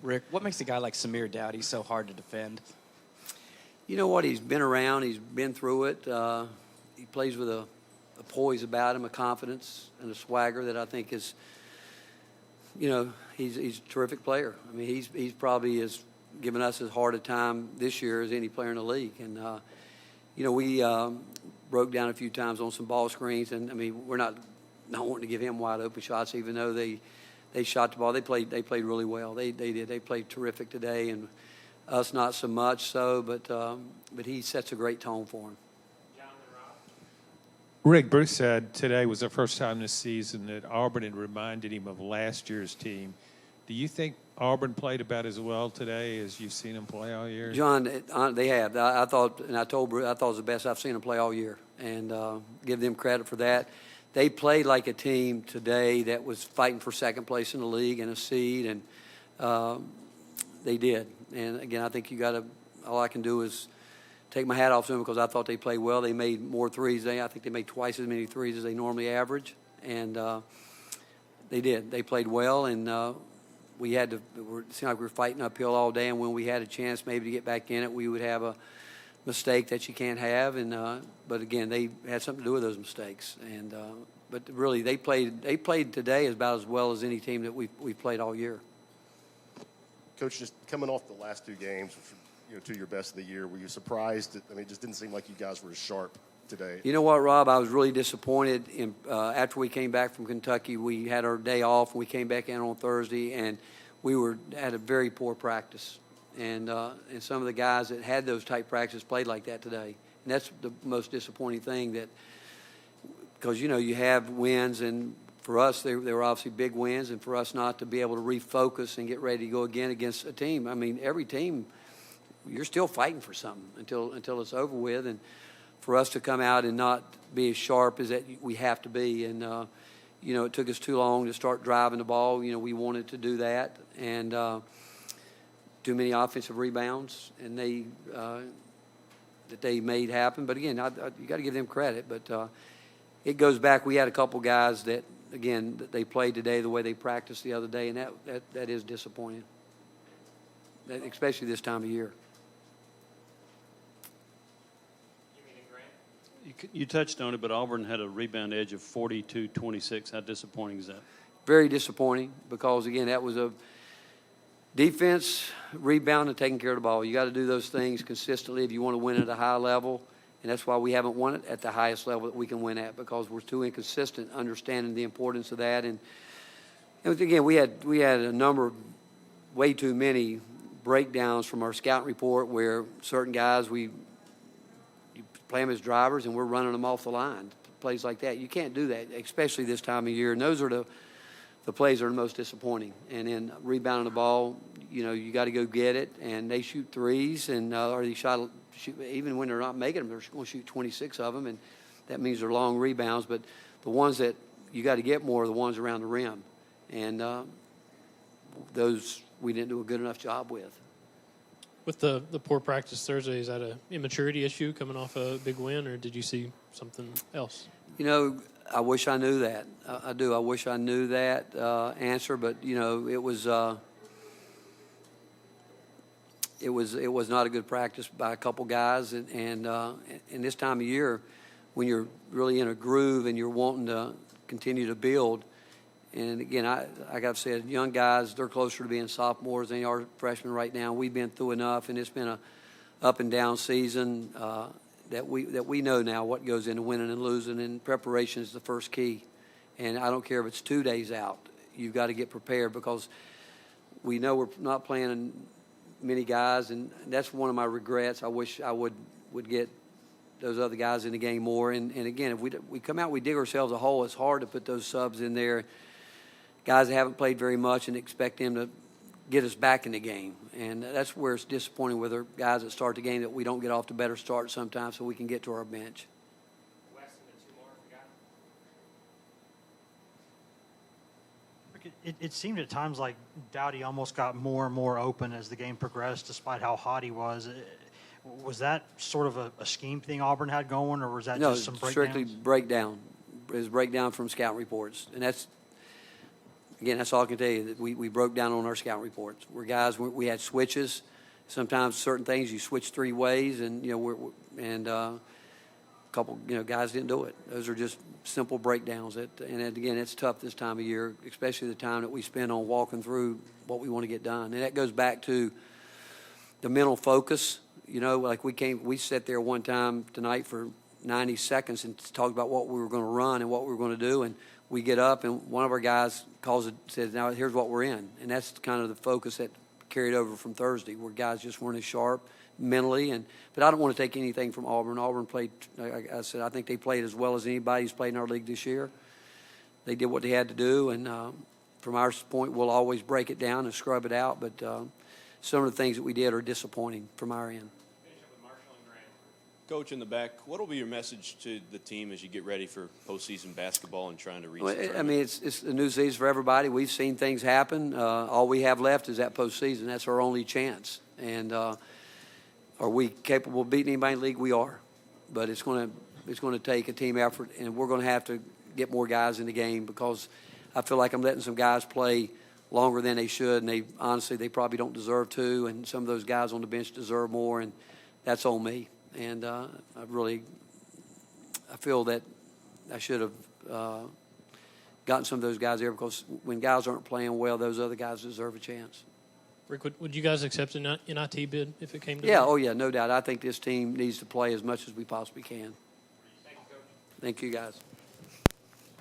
Rick, what makes a guy like Samir Dowdy so hard to defend? You know what? He's been around. He's been through it. He plays with a poise about him, a confidence and a swagger that I think is, he's a terrific player. I mean, he's probably has given us as hard a time this year as any player in the league. And, we broke down a few times on some ball screens. And, I mean, we're not wanting to give him wide open shots, even though they shot the ball. They played really well. They did. They played terrific today, and us not so much so. But he sets a great tone for him. Rick, Bruce said today was the first time this season that Auburn had reminded him of last year's team. Do you think Auburn played about as well today as you've seen them play all year? John, they have. I thought, and I told Bruce, I thought it was the best I've seen them play all year, and give them credit for that. They played like a team today that was fighting for second place in the league and a seed, and they did. And, again, I think all I can do is take my hat off to them because I thought they played well. They made more threes. I think they made twice as many threes as they normally average, and they did. They played well, and it seemed like we were fighting uphill all day, and when we had a chance maybe to get back in it, we would have a mistake that you can't have. And but again, they had something to do with those mistakes. And but really, they played today about as well as any team that we've played all year. Coach, just coming off the last two games, two of your best of the year, were you surprised? It just didn't seem like you guys were as sharp today. You know what, Rob? I was really disappointed. After we came back from Kentucky, we had our day off, and we came back in on Thursday, and we had a very poor practice. And some of the guys that had those type practices played like that today. And that's the most disappointing thing, because, you have wins, and for us, they were obviously big wins, and for us not to be able to refocus and get ready to go again against a team. I mean, every team, you're still fighting for something until it's over with. And for us to come out and not be as sharp as that we have to be. And, it took us too long to start driving the ball. We wanted to do that. And too many offensive rebounds, and that they made happen. But again, you got to give them credit. But it goes back. We had a couple guys that, again, they played today the way they practiced the other day, and that is disappointing, especially this time of year. You touched on it, but Auburn had a rebound edge of 42-26. How disappointing is that? Very disappointing because, again, that was a defense, rebound, and taking care of the ball. You got to do those things consistently if you want to win at a high level, and that's why we haven't won it at the highest level that we can win at, because we're too inconsistent understanding the importance of that. And again, we had a number of way too many breakdowns from our scouting report where certain guys you play them as drivers and we're running them off the line. Plays like that. You can't do that, especially this time of year. And those are the plays that are the most disappointing. And then rebounding the ball, you got to go get it. And they shoot threes, or they shoot, even when they're not making them, they're going to shoot 26 of them. And that means they're long rebounds. But the ones that you got to get more are the ones around the rim. And those we didn't do a good enough job with. With the poor practice Thursday, is that an immaturity issue coming off a big win, or did you see something else? I wish I knew that. I do. I wish I knew that answer, but it was not a good practice by a couple guys, and in this time of year, when you're really in a groove and you're wanting to continue to build. And again, like I've said, young guys, they're closer to being sophomores than they are freshmen right now. We've been through enough, and it's been a up and down season that we know now what goes into winning and losing, and preparation is the first key. And I don't care if it's 2 days out. You've got to get prepared because we know we're not playing many guys, and that's one of my regrets. I wish I would get those other guys in the game more. And again, if we come out, we dig ourselves a hole. It's hard to put those subs in there. Guys that haven't played very much and expect them to get us back in the game. And that's where it's disappointing with our guys that start the game, that we don't get off to better start sometimes so we can get to our bench. It seemed at times like Dowdy almost got more and more open as the game progressed, despite how hot he was. Was that sort of a scheme thing Auburn had going, or was that just some breakdowns? No, strictly breakdown. It was breakdown from scout reports. And that's again, that's all I can tell you, that we broke down on our scout reports. We're guys, we had switches. Sometimes certain things you switch 3 ways, and, a couple, guys didn't do it. Those are just simple breakdowns. And again, it's tough this time of year, especially the time that we spend on walking through what we want to get done. And that goes back to the mental focus. Like we sat there one time tonight for 90 seconds and talked about what we were going to run and what we were going to do. And we get up, and one of our guys says, now here's what we're in. And that's kind of the focus that carried over from Thursday, where guys just weren't as sharp mentally. But I don't want to take anything from Auburn. Auburn played, like I said, I think they played as well as anybody who's played in our league this year. They did what they had to do, and from our point, we'll always break it down and scrub it out. But some of the things that we did are disappointing from our end. Coach, in the back, what will be your message to the team as you get ready for postseason basketball and trying to reach the tournament? I mean, it's a new season for everybody. We've seen things happen. All we have left is that postseason. That's our only chance. And are we capable of beating anybody in the league? We are. But it's going to take a team effort, and we're going to have to get more guys in the game, because I feel like I'm letting some guys play longer than they should, and they probably don't deserve to, and some of those guys on the bench deserve more, and that's on me. And I feel that I should have gotten some of those guys there, because when guys aren't playing well, those other guys deserve a chance. Rick, would you guys accept an NIT bid if it came to Yeah, that? oh yeah, no doubt. I think this team needs to play as much as we possibly can. Thank you, guys.